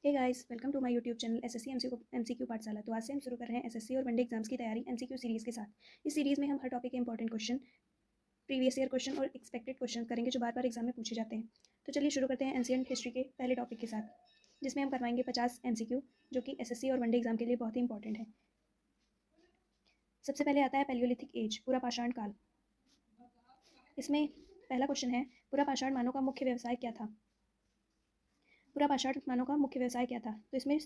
Hey guys, welcome to my YouTube channel SSC MCQ Pathshala. तो आज से हम शुरू कर रहे हैं एसएससी और वनडे एग्जाम्स की तैयारी एमसीक्यू सीरीज़ के साथ। इस सीरीज़ में हम हर टॉपिक के important question, previous year question और एक्सपेक्टेड क्वेश्चन करेंगे जो बार बार एग्जाम में पूछे जाते हैं। तो चलिए शुरू करते हैं एंशिएंट हिस्ट्री के पहले टॉपिक के साथ, जिसमें हम करवाएंगे 50 एमसीक्यू, जो कि एसएससी और वनडे एग्जाम के लिए बहुत ही इंपॉर्टेंट है। सबसे पहले आता है पैलियोलिथिक एज, पूरा पाषाण काल। इसमें पहला क्वेश्चन है, पूरा पाषाण मानव का मुख्य व्यवसाय क्या था? पूरा पाषाण मानव का मुख्य व्यवसाय क्या था? तो इसमें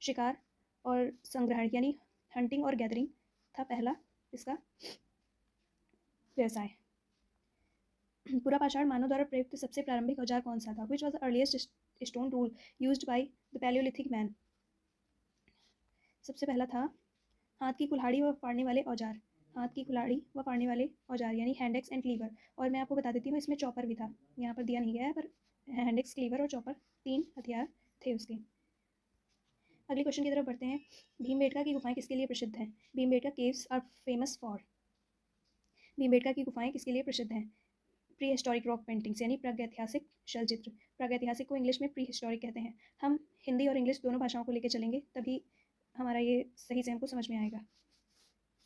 शिकार और संग्रहण यानी हंटिंग और गैदरिंग था पहला इसका व्यवसाय। पूरा पाषाण मानव द्वारा प्रयुक्त सबसे प्रारंभिक औजार कौन सा था? Which was the earliest stone tool used by the Palaeolithic man? सबसे पहला था हाथ की कुल्हाड़ी व फाड़ने वाले औजार। हाथ की कुल्हाड़ी व फाड़ने वाले औजार यानी हैंडेक्स एंड क्लीवर। और मैं आपको बता देती हूँ, इसमें चॉपर भी था, यहाँ पर दिया नहीं गया है, पर हैंडेक्स, क्लीवर और चॉपर 3 हथियार थे उसके। अगले क्वेश्चन की तरफ बढ़ते हैं। भीमबेटका की गुफाएं किसके लिए प्रसिद्ध हैं? Bhimbetka caves are famous for. Bhimbetka की गुफाएं किसके लिए प्रसिद्ध हैं? प्री हिस्टोरिक रॉक पेंटिंग्स यानी प्रागैतिहासिक शैलचित्र। प्रागैतिहासिक को इंग्लिश में प्री हिस्टोरिक कहते हैं। हम हिंदी और इंग्लिश दोनों भाषाओं को लेकर चलेंगे, तभी हमारा ये सही से हमको समझ में आएगा।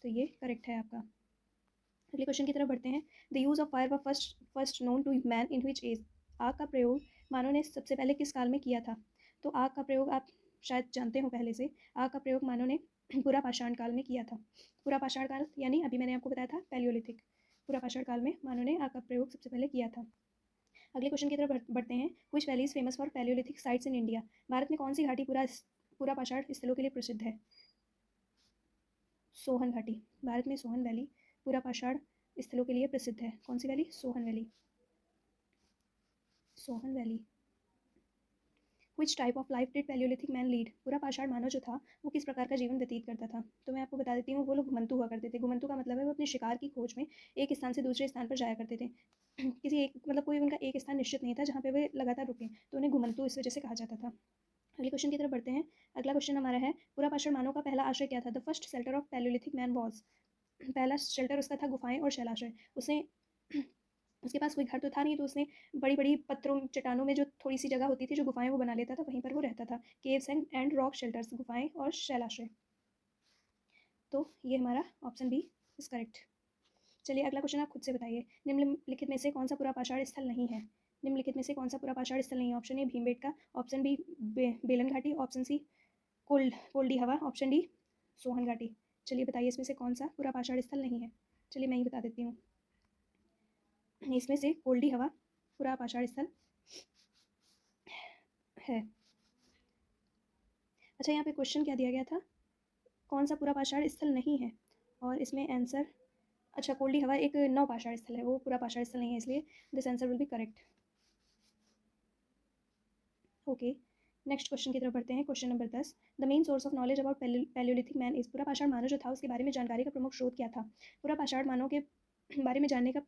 तो ये करेक्ट है आपका। अगले क्वेश्चन की तरफ बढ़ते हैं। The use of fire was first known to man in which age? आग का प्रयोग मानव ने सबसे पहले किस काल में किया था? तो आग का प्रयोग आप शायद जानते हो पहले से, आग का प्रयोग मानव ने पूरा पाषाण काल में किया था। पूरा पाषाण काल यानी अभी मैंने आपको बताया था पैलियोलिथिक। पूरा पाषाण काल में मानव ने आग का प्रयोग सबसे पहले किया था। अगले क्वेश्चन की तरफ बढ़ते हैं। विच valley is famous for Palaeolithic sites in India? Bharat में कौन सी घाटी पूरा पाषाण स्थलों के लिए प्रसिद्ध है? सोहन घाटी। भारत में सोहन वैली पूरा पाषाण स्थलों के लिए प्रसिद्ध है। कौन सी valley? Sohan valley. Sohan valley. Which type of life did palaeolithic man lead? पूरा पाषाण मानव जो था वो किस प्रकार का जीवन व्यतीत करता था? तो मैं आपको बता देती हूँ, वो लोग घुमंतु हुआ करते थे। घुमंतु का मतलब है वो अपने शिकार की खोज में एक स्थान से दूसरे स्थान पर जाया करते थे। किसी एक मतलब कोई उनका एक स्थान निश्चित नहीं था जहाँ पे वे लगातार रुके, तो उन्हें घुमंतु इस वजह से कहा जाता था। अगले क्वेश्चन की तरफ बढ़ते हैं। अगला क्वेश्चन हमारा है, पूरा पाषाण मानव का पहला आश्रय क्या था? The first shelter of Palaeolithic man was. पहला शेल्टर उसका था गुफाएं और शैलाशय। उसने उसके पास कोई घर तो था नहीं, तो उसने बड़ी बड़ी पत्थरों चट्टानों में जो थोड़ी सी जगह होती थी जो गुफाएं, वो बना लेता था, वहीं पर वो रहता था। केव्स एंड रॉक शेल्टर्स, गुफाएं और शैलाशय। तो ये हमारा ऑप्शन बी इज करेक्ट। चलिए अगला क्वेश्चन आप खुद से बताइए। निम्नलिखित में से कौन सा पूरा पाषाण स्थल नहीं है? निम्नलिखित में से कौन सा पूरा पाषाण स्थल नहीं है? Option A Bhimbetka, option B Belan घाटी, ऑप्शन सी कोल्डी हवा, ऑप्शन डी सोहन घाटी। चलिए बताइए इसमें से कौन सा पूरा पाषाण स्थल नहीं है? चलिए मैं ही बता देती हूँ। इसमें से कोल्डी हवा पूरा पाषाण स्थल है। अच्छा, यहाँ पे क्वेश्चन क्या दिया गया था? कौन सा पूरा पाषाण स्थल नहीं है? और इसमें आंसर, अच्छा कोल्डी हवा एक नौ पाषाण स्थल है, वो पूरा पाषाण स्थल नहीं है, इसलिए this answer will be correct. Okay, next question की तरफ बढ़ते हैं। Question number 10। The main source of knowledge about Palaeolithic man is. पूरा पाषाण मानव जो था उसके बारे में जानकारी का प्रमुख स्रोत क्या था? पूरा पाषाण मानव के बारे में जानने का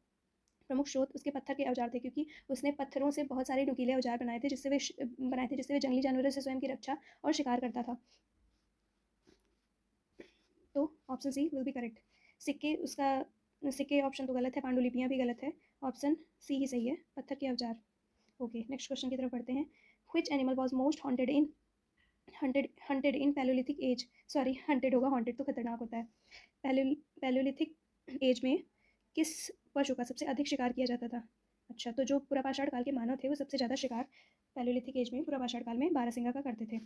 प्रमुख स्रोत उसके पत्थर के औजार थे, क्योंकि उसने पत्थरों से बहुत सारे नुकीले औजार बनाए थे जिससे वे जंगली जानवरों से स्वयं की रक्षा और शिकार करता था। तो option C will be correct. सिक्के, उसका सिक्के ऑप्शन तो गलत है, पांडुलिपियाँ भी गलत है, ऑप्शन सी ही सही है, पत्थर के औजार। ओके, नेक्स्ट क्वेश्चन की तरफ बढ़ते हैं। Which animal was most hunted in Palaeolithic age? Sorry, hunted होगा, हॉन्टेड तो खतरनाक होता है। पैलियोलिथिक एज में किस पशु का सबसे अधिक शिकार किया जाता था? अच्छा, तो जो पूरा पाषाण काल के मानव थे वो सबसे ज़्यादा शिकार पैलियोलिथिक एज में, पूरा पाषाण काल में बारहसिंगा का करते थे।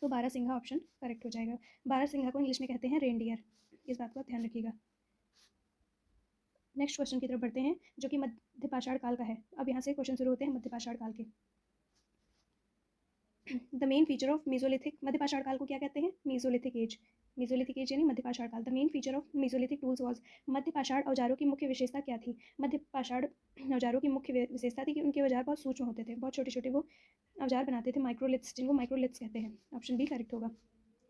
तो बारहसिंगा ऑप्शन करेक्ट हो जाएगा। बारहसिंगा को इंग्लिश में कहते हैं रेनडियर, इस बात का ध्यान रखिएगा। नेक्स्ट क्वेश्चन की तरफ बढ़ते हैं, जो कि मध्य पाषाण काल का है। अब यहाँ से क्वेश्चन शुरू होते हैं मध्य पाषाण काल के। The main feature of mesolithic, मध्य पाषाण काल को क्या कहते हैं? Mesolithic as. मेसोलिथिक एज यानी मध्य पाषाण काल। The main feature of mesolithic tools was. मध्य पाषाण औजारों की मुख्य विशेषता क्या थी? मध्य पाषाण औजारों की मुख्य विशेषता थी कि उनके औजार बहुत सूक्ष्म होते थे, बहुत छोटे छोटे वो औजार बनाते थे, माइक्रोलिथ्स, जिनको माइक्रोलिथ्स कहते हैं। ऑप्शन बी करेक्ट होगा।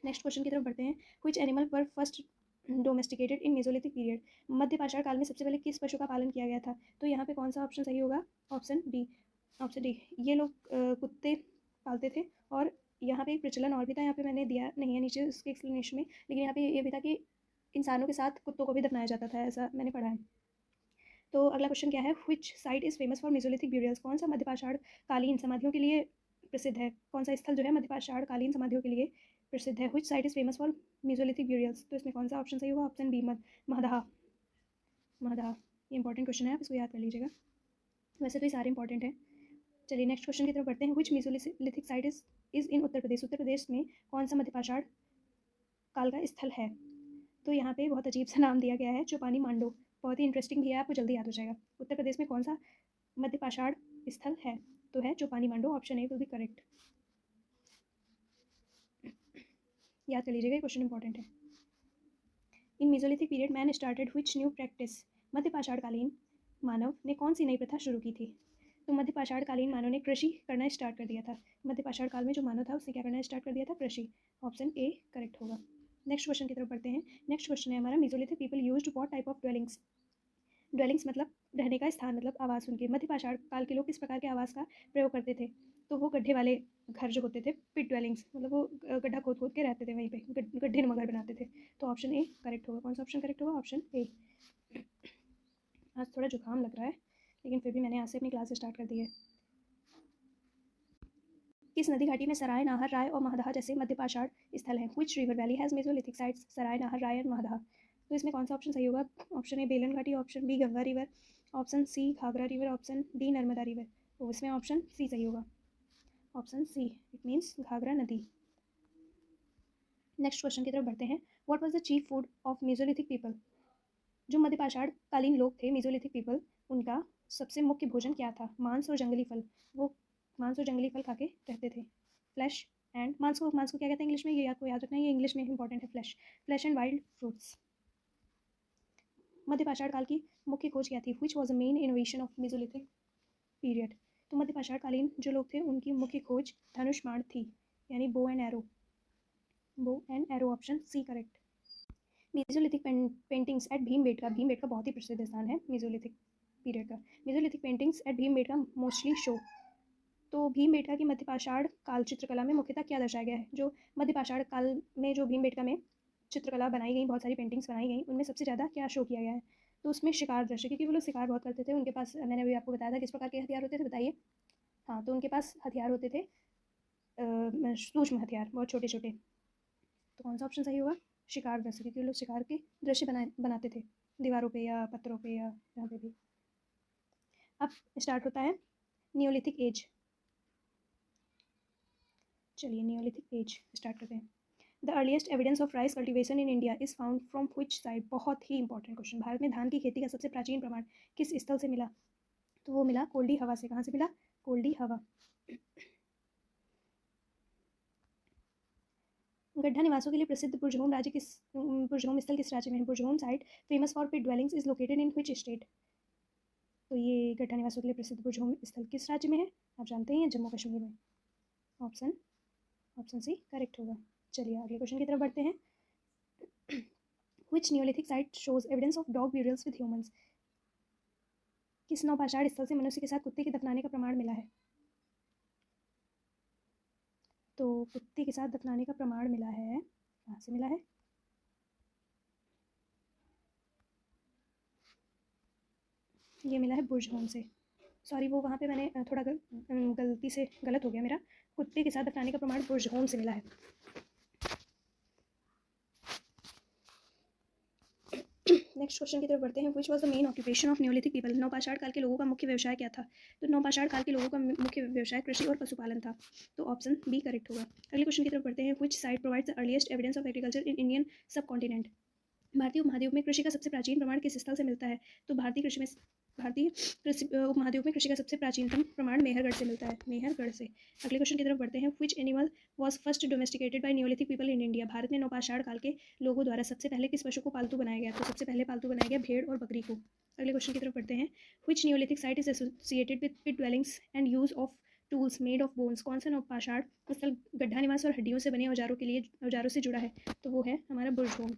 नेक्स्ट क्वेश्चन की तरफ बढ़ते हैं। Which animal were first domesticated in mesolithic period? मध्य पाषाण काल में सबसे पहले किस पशु का पालन किया गया था? तो यहाँ पे कौन सा ऑप्शन सही होगा? Option D, option D. ये लोग कुत्ते पालते थे, और यहाँ पे एक प्रचलन और भी था, यहाँ पे मैंने दिया नहीं है नीचे उसके एक्सप्लेनेशन में, लेकिन यहाँ पे ये भी था कि इंसानों के साथ कुत्तों को भी दफनाया जाता था, ऐसा मैंने पढ़ा है। तो अगला क्वेश्चन क्या है? Which site is famous for Mesolithic burials? कौन सा मध्य पाषाण कालीन समाधियों के लिए प्रसिद्ध है? कौन सा स्थल जो है मध्यपाषाण कालीन समाधियों के लिए प्रसिद्ध है? Which site is famous for Mesolithic burials? तो इसमें कौन सा ऑप्शन सही होगा? Option B Mahdaha. महदहा, ये इंपॉर्टेंट क्वेश्चन है, आप इसको याद कर लीजिएगा। वैसे तो ये सारे इंपॉर्टेंट हैं। चलिए नेक्स्ट क्वेश्चन की तरफ बढ़ते हैं। Which mesolithic site is in Uttar Pradesh? Uttar Pradesh में कौन सा मध्यपाषाण काल का स्थल है? तो यहाँ पे बहुत अजीब सा नाम दिया गया है, चौपानी मांडो। बहुत ही इंटरेस्टिंग भी है, आपको जल्दी याद हो जाएगा। उत्तर प्रदेश में कौन सा मध्यपाषाण स्थल है? तो है Chopani Mando. Option A will be correct. याद कर लीजिएगा, क्वेश्चन इंपॉर्टेंट है। In mesolithic period man started which new practice? मध्यपाषाण कालीन मानव ने कौन सी नई प्रथा शुरू की थी? तो मध्यपाषाण कालीन मानव ने कृषि करना स्टार्ट कर दिया था। मध्यपाषाण काल में जो मानव था उसने क्या करना स्टार्ट कर दिया था? कृषि। ऑप्शन ए करेक्ट होगा। नेक्स्ट क्वेश्चन की तरफ बढ़ते हैं। नेक्स्ट क्वेश्चन है हमारा, Mesolithic people used what type of dwellings? Dwellings मतलब रहने का स्थान, मतलब आवास उनके। मध्यपाषाण काल के लोग किस प्रकार के आवास का प्रयोग करते थे? तो वो गड्ढे वाले घर जो होते थे, पिट ड्वेलिंग्स, मतलब वो गड्ढा खोद खोद के रहते थे वहीं पे, गड्ढे नुमा घर बनाते थे। तो ऑप्शन ए करेक्ट होगा। कौन सा ऑप्शन करेक्ट होगा? Option A. आज थोड़ा जुकाम लग रहा है, लेकिन फिर भी मैंने आज से अपनी क्लास स्टार्ट कर दी है। किस नदी घाटी में सराय, नाहर, राय और महदहा जैसे मध्यपाषाण स्थल हैं? Which river valley has mesolithic sites? Sarai, Nahar, Rai और महदहा। तो इसमें कौन सा ऑप्शन सही होगा? ऑप्शन ए बेलन घाटी, option B Ganga river, option C Ghaghara river, option D Narmada river. तो इसमें ऑप्शन सी सही होगा। Option C, it means Ghaghara नदी। नेक्स्ट क्वेश्चन की तरफ बढ़ते हैं। What was the chief food of Mesolithic people? जो मध्यपाषाण कालीन लोग थे, मेसोलिथिक पीपल, उनका सबसे मुख्य भोजन क्या था? मांस और जंगली फल। वो मांस और जंगली फल खा के रहते थे। फ्लैश एंड मांस को क्या कहते हैं इंग्लिश में? ये आपको याद रखना है, ये इंग्लिश में इंपॉर्टेंट है। Flesh and wild fruits. मध्यपाषाण काल की मुख्य खोज क्या थी? Which was the main innovation of mesolithic period? तो मध्यपाषाण कालीन जो लोग थे उनकी मुख्य खोज धनुष बाण थी, यानी bow and arrow. Bow and arrow, option C correct. Mesolithic paintings at Bhimbetka. Bhimbetka बहुत ही प्रसिद्ध स्थान है मेसोलिथिक पीरियड का। Mesolithic paintings at Bhimbetka mostly show. तो भीमबेटका की मध्यपाषाण काल चित्रकला में मुख्यतः क्या दर्शाया गया है? जो मध्यपाषाण काल में जो भीमबेटका में चित्रकला बनाई गई, बहुत सारी पेंटिंग्स बनाई गई, उनमें सबसे ज़्यादा क्या शो किया गया है? तो उसमें शिकार दृश्य, क्योंकि वो लोग शिकार बहुत करते थे। उनके पास, मैंने अभी आपको बताया था किस प्रकार के हथियार होते थे, बताइए। हाँ, तो उनके पास हथियार होते थे सूक्ष्म हथियार, बहुत छोटे छोटे। तो कौन सा ऑप्शन सही होगा? शिकार दृश्य, क्योंकि लोग शिकार के दृश्य बनाते थे दीवारों पे या पत्थरों पे या जहाँ पे भी। अब स्टार्ट होता है नियोलिथिक एज। चलिए नियोलिथिक एज स्टार्ट करते हैं। The earliest evidence of rice cultivation in India is found from which site? बहुत ही इंपॉर्टेंट क्वेश्चन। भारत में धान की खेती का सबसे प्राचीन प्रमाण किस स्थल से मिला? तो वो मिला कोल्डी हवा से। कहाँ से मिला? कोल्डी हवा। गड्ढा निवासों के लिए प्रसिद्ध बुर्जहोम बुर्जहोम स्थल किस राज्य में है? Burzahom site famous for pit dwellings is located in which state? तो ये गड्ढा निवासों के लिए प्रसिद्ध बुर्जहोम स्थल किस राज्य में है? आप जानते हैं, जम्मू कश्मीर में। ऑप्शन सी करेक्ट होगा। चलिए अगले क्वेश्चन की तरफ बढ़ते हैं। Which neolithic site shows evidence of dog burials with humans? किस नवपाषाण स्थल से मनुष्य के साथ कुत्ते के दफनाने का प्रमाण मिला है? तो कुत्ते के साथ दफनाने का प्रमाण मिला है, कहाँ से मिला है? ये मिला है बुर्जहोम से। सॉरी, वो वहाँ पे मैंने थोड़ा गलती से गलत हो गया मेरा। कुत्ते के साथ दफनाने का प्रमाण बुर्जहोम से मिला है। नेक्स्ट क्वेश्चन की तरफ बढ़ते हैं। Which was the main occupation of Neolithic people? नवपाषाण काल के लोगों का मुख्य व्यवसाय क्या था? तो नवपाषाण काल के लोगों का मुख्य व्यवसाय कृषि और पशुपालन था। तो ऑप्शन बी करेक्ट होगा। अगले क्वेश्चन की तरफ बढ़ते हैं। Which site provides the earliest evidence of agriculture in Indian सब कॉन्टिनेंट? भारतीय उपमहाद्वीप में कृषि का सबसे प्राचीन प्रमाण किस स्थल से मिलता है? तो भारतीय कृषि उपमहाद्वीप में कृषि का सबसे प्राचीनतम प्रमाण मेहरगढ़ से मिलता है, मेहरगढ़ से। अगले क्वेश्चन की तरफ बढ़ते हैं। Which animal was first domesticated by neolithic people in India? Bharat में नवपाषाण काल के लोगों द्वारा सबसे पहले किस पशु को पालतू बनाया गया? तो सबसे पहले पालतू बनाया गया भेड़ और बकरी को। अगले क्वेश्चन की तरफ बढ़ते हैं। Which neolithic site is associated with pit dwellings and use of tools made of bones? कौन सा नवपाषाण स्थल गड्ढा निवास और हड्डियों से बने औजारों से जुड़ा है? तो वो है हमारा बुर्जहोम।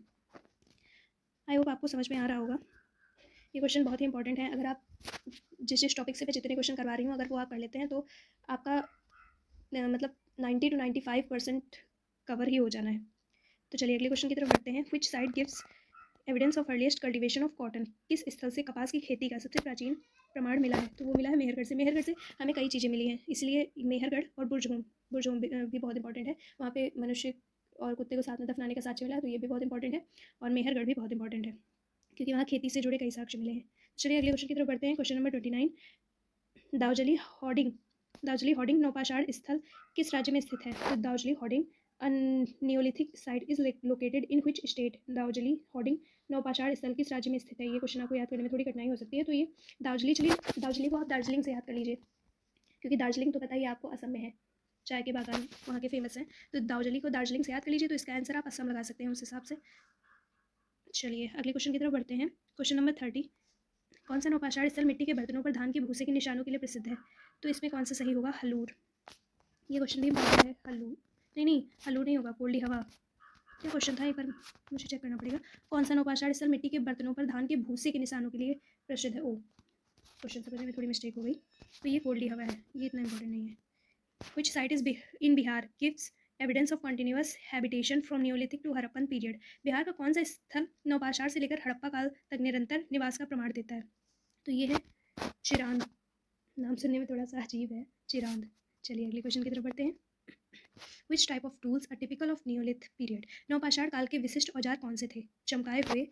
आई होप आपको समझ में आ रहा होगा। ये क्वेश्चन बहुत ही इंपॉर्टेंट है। अगर आप जिस टॉपिक से मैं जितने क्वेश्चन करवा रही हूँ, अगर वो आप पढ़ लेते हैं तो आपका मतलब 90 to 95% कवर ही हो जाना है। तो चलिए अगले क्वेश्चन की तरफ बढ़ते हैं। Which site gives evidence of earliest cultivation of cotton? किस स्थल से कपास की खेती का सबसे प्राचीन प्रमाण मिला है, तो वो मिला है मेहरगढ़ से। मेहरगढ़ से हमें कई चीज़ें मिली हैं, इसलिए मेहरगढ़ और बुर्ज होम भी बहुत इंपॉर्टेंट है। वहाँ पे मनुष्य और कुत्ते को साथ में दफनाने का साक्ष्य मिला है, तो ये भी बहुत इंपॉर्टेंट है। और मेहरगढ़ भी बहुत इंपॉर्टेंट है क्योंकि वहाँ खेती से जुड़े कई साक्ष्य मिले हैं। चलिए अगले क्वेश्चन की तरफ बढ़ते हैं। Question number 29, Daojali Hading. दाउजली हॉर्डिंग नौपाषाण स्थल किस राज्य में स्थित है? तो Daojali Hading neolithic site is located in which state? Daojali Hading नौपाषाण स्थल किस राज्य में स्थित है? ये क्वेश्चन आपको याद करने में थोड़ी कठिनाई हो सकती है, तो ये दार्जिलिंग को आप दार्जिलिंग से याद कर लीजिए, क्योंकि दार्जिलिंग तो पता ही आपको असम में है, चाय के बागान वहाँ के फेमस हैं। तो दार्जिलिंग को दार्जिलिंग से याद कर लीजिए, तो इसका आंसर आप असम लगा सकते हैं उस हिसाब से। चलिए अगले क्वेश्चन की तरफ बढ़ते हैं। क्वेश्चन नंबर 30, कौन सा नौपाषाण स्थल मिट्टी के बर्तनों पर धान के भूसे के निशानों के लिए प्रसिद्ध है? तो इसमें कौन सा सही होगा? हल्लूर। ये क्वेश्चन भी इंपॉर्टेंट है। हल्लूर नहीं, हल्लूर नहीं होगा, कोल्डी हवा। क्या क्वेश्चन था, एक बार मुझे चेक करना पड़ेगा। कौन सा नौपाषाण स्थल मिट्टी के बर्तनों पर धान के भूसे के निशानों के लिए प्रसिद्ध है? ओ, क्वेश्चन से पहले में थोड़ी मिस्टेक हो गई, तो ये कोल्डी हवा है, ये इतना इंपॉर्टेंट नहीं है। Which site is in Bihar gives evidence of continuous habitation from Neolithic to Harappan period? Bihar का कौन सा स्थल नवपाषाण से लेकर हड़प्पा काल तक निरंतर निवास का प्रमाण देता है? तो ये है चिरांद। नाम सुनने में थोड़ा सा अजीब है, चिरांद। चलिए अगले क्वेश्चन की तरफ बढ़ते हैं। Which type of tools are typical of Neolith period? नवपाषाण काल के विशिष्ट औजार कौन से थे? चमकाए हुए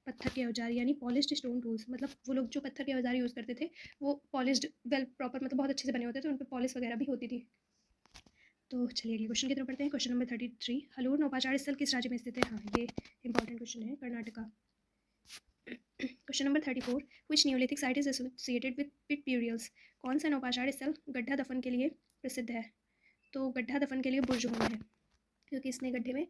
पत्थर के औजार यानी पॉलिश्ड स्टोन टूल्स, मतलब वो लोग जो पत्थर के औजार यूज़ करते थे वो पॉलिश्ड वेल प्रॉपर, मतलब बहुत अच्छे से बने होते थे, उन पर पॉलिश वगैरह भी होती थी। तो चलिए अगले क्वेश्चन की तरफ बढ़ते हैं। क्वेश्चन नंबर 33, हलूर नौपाषाण स्थल किस राज्य में स्थित है? हाँ, ये इंपॉर्टेंट क्वेश्चन है, Karnataka. Question number 34, which neolithic site is associated with pit burials? कौन सा नौपाषाण स्थल गड्ढा दफन के लिए प्रसिद्ध है? तो गड्ढा दफन के लिए बुर्ज होम है, क्योंकि इसमें गड्ढे में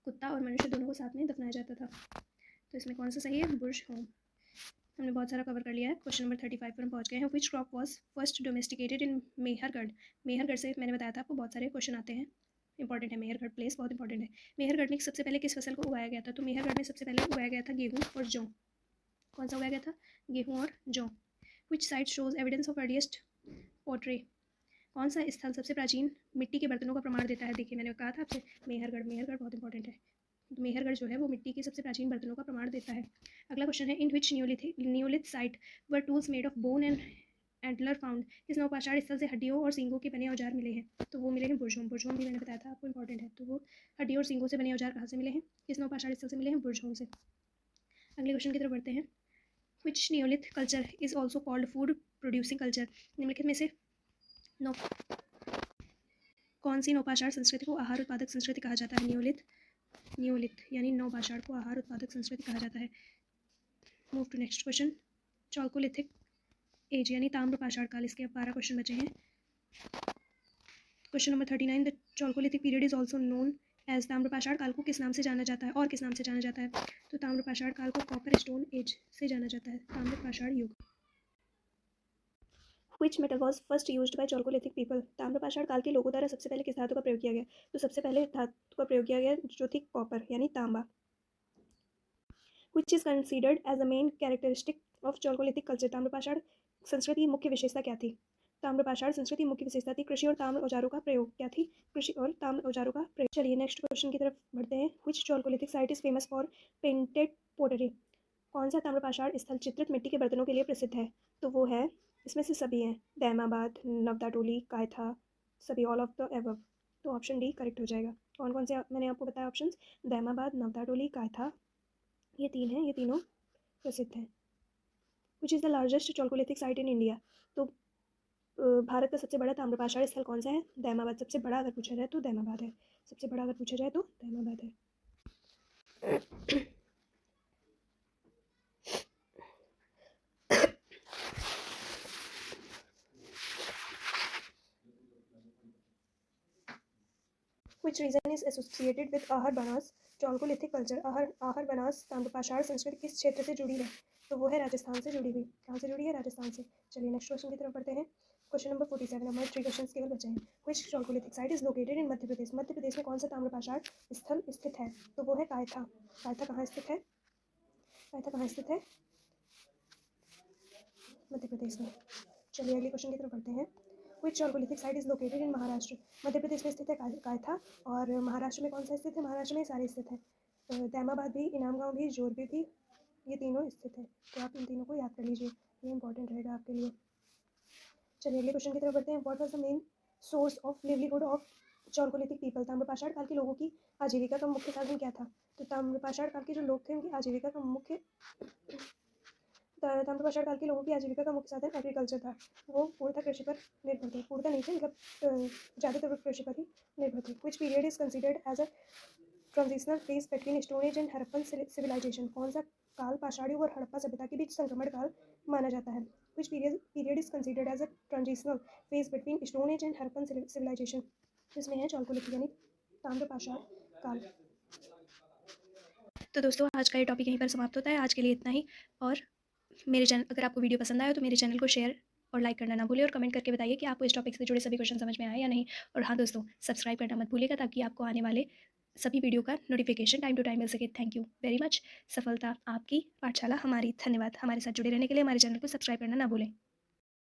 कुत्ता और मनुष्य दोनों को साथ में दफनाया जाता था। तो इसमें कौन सा सही है? बुर्ज होम। हमने बहुत सारा कवर कर लिया है। क्वेश्चन नंबर 35 पर हम पहुंच गए हैं। Which crop was first domesticated in Mehrgarh? Mehrgarh से मैंने बताया था आपको बहुत सारे क्वेश्चन आते हैं, इंपॉर्टेंट है। मेहरगढ़ प्लेस बहुत इंपॉर्टेंट है। मेहरगढ़ में सबसे पहले किस फसल को उगाया गया था? तो मेहरगढ़ में सबसे पहले उगाया गया था गेहूँ और जौ। कौन सा उगाया गया था? गेहूँ और जौ। Which site shows evidence of earliest pottery? कौन सा स्थल सबसे प्राचीन मिट्टी के बर्तनों का प्रमाण देता है? देखिए मैंने कहा था आपसे मेहरगढ़, मेहरगढ़ बहुत इंपॉर्टेंट है। तो मेहरगढ़ जो है वो मिट्टी के सबसे प्राचीन बर्तनों का प्रमाण देता है। अगला क्वेश्चन है, in which neolithic site were tools made of bone and antler found? किस नौपाषाण स्थल से हड्डियों और सींगों के बने औजार मिले हैं? तो वो मिले हैं बुर्जहोम। बुर्जहोम भी मैंने बताया था आपको इंपॉर्टेंट है। तो वो हड्डियों और सींगों से बने औजार कहाँ से मिले हैं? किस नौपाषाण स्थल से मिले हैं? बुर्जहोम से। अगले क्वेश्चन की तरफ बढ़ते हैं। Which neolithic culture is also called food producing culture? निम्नलिखित में से नौ कौन सी नौपाषाण संस्कृति को आहार उत्पादक संस्कृति कहा जाता है? नियोलिथ यानी नवपाषाण को आहार उत्पादक संस्कृति कहा जाता है। Move to next question. Chalcolithic age यानी ताम्रपाषाण काल, इसके अब 12 क्वेश्चन बचे हैं। Question number 39, the chalcolithic period is also known as? ताम्रपाषाण काल को किस नाम से जाना जाता है और किस नाम से जाना जाता है? तो ताम्रपाषाण काल को कॉपर स्टोन एज से जाना जाता है, ताम्रपाषाण युग। Which metal was first used by Chalcolithic people? ताम्रपाषाण काल के लोगों द्वारा सबसे पहले किस धातु का प्रयोग किया गया? तो सबसे पहले धातु का प्रयोग किया गया जो थी कॉपर यानी तांबा। Which is considered as the main characteristic of Chalcolithic culture? ताम्रपाषाण संस्कृति की मुख्य विशेषता क्या थी? ताम्रपाषाण संस्कृति की मुख्य विशेषता थी कृषि और ताम्र औजारों का प्रयोग। क्या थी? कृषि और ताम्र औजारों का प्रयोग। चलिए नेक्स्ट क्वेश्चन की तरफ बढ़ते हैं। Which Chalcolithic site is famous for painted pottery? कौन सा ताम्रपाषाण स्थल चित्रित मिट्टी के बर्तनों के लिए प्रसिद्ध है? तो वो है, इसमें से सभी हैं, दैमाबाद, नवदाटोली, कायथा, सभी, ऑल ऑफ द एबव। तो ऑप्शन डी करेक्ट हो जाएगा। कौन कौन से मैंने आपको बताया ऑप्शंस? दैमाबाद, नवदाटोली, कायथा, ये तीन हैं, ये तीनों प्रसिद्ध हैं। Which is the largest chalcolithic site in India? तो भारत का सबसे बड़ा ताम्रपाषाण स्थल कौन सा है? दैमाबाद। सबसे बड़ा अगर पूछा जाए तो दैमाबाद है, सबसे बड़ा अगर पूछा जाए तो दैमाबाद है। Which region is associated with आहर बनास चॉल्कोलिथिक कल्चर? आहर बनास ताम्रपाषाण संस्कृति किस क्षेत्र से जुड़ी है? तो वो है राजस्थान से जुड़ी हुई। कहाँ से जुड़ी है? राजस्थान से। चलिए नेक्स्ट क्वेश्चन की तरफ बढ़ते हैं। क्वेश्चन नंबर 47, हमारे 3 क्वेश्चन केवल बचे हैं। Which chalcolithic site is located इन मध्य प्रदेश? मध्य प्रदेश में कौन सा ताम्रपाषाण स्थल स्थित है? तो वो है कायथा। कायथा कहाँ स्थित है? कायथा कहाँ स्थित है? मध्य प्रदेश में। चलिए अगले क्वेश्चन की तरफ बढ़ते हैं। Which chalcolithic site is located in Maharashtra? Madhya Pradesh में स्थित है कायथा, और महाराष्ट्र में कौन सा स्थित है? महाराष्ट्र में सारे स्थित है, दैमाबाद भी, इनाम गांव भी, जोरबी भी, ये तीनों स्थित है। तो आप इन तीनों को याद कर लीजिए। ये इंपॉर्टेंट रहेगा आपके लिए। चलिए अगले क्वेश्चन की तरफ बढ़ते हैं। What was the main source of livelihood of chalcolithic people? ताम्रपाषाण काल के लोगों की आजीविका का मुख्य साधन क्या था? तो ताम्रपाषाण काल के जो लोग थे उनकी आजीविका का मुख्य ताम्रपाषाण काल के लोगों की आजीविका का मुख्य साधन एग्रीकल्चर था। वो पूर्णतः कृषि पर निर्भर थे, पूर्णतः नहीं थे, मतलब ज़्यादातर वो कृषि पर ही निर्भर थे। Which period is considered as a transitional phase between stone age and Harappan civilization? कौन सा काल पाषाण युग और हड़प्पा सभ्यता के बीच संक्रमण काल माना जाता है? Which period is considered as a transitional phase between stone age and Harappan civilization? इसमें है चौलकोलिथिक यानी ताम्रपाषाण काल। तो दोस्तों आज का ये टॉपिक यहीं पर समाप्त होता है। आज के लिए इतना ही। और मेरे चैनल, अगर आपको वीडियो पसंद आया तो मेरे चैनल को शेयर और लाइक करना ना भूलिए और कमेंट करके बताइए कि आपको इस टॉपिक से जुड़े सभी क्वेश्चन समझ में आए या नहीं। और हाँ दोस्तों, सब्सक्राइब करना मत भूलिएगा ताकि आपको आने वाले सभी वीडियो का नोटिफिकेशन टाइम टू टाइम मिल सके। Thank you very much. सफलता आपकी, पाठशाला हमारी। धन्यवाद। हमारे साथ जुड़े रहने के लिए हमारे चैनल को सब्सक्राइब करना ना भूलें।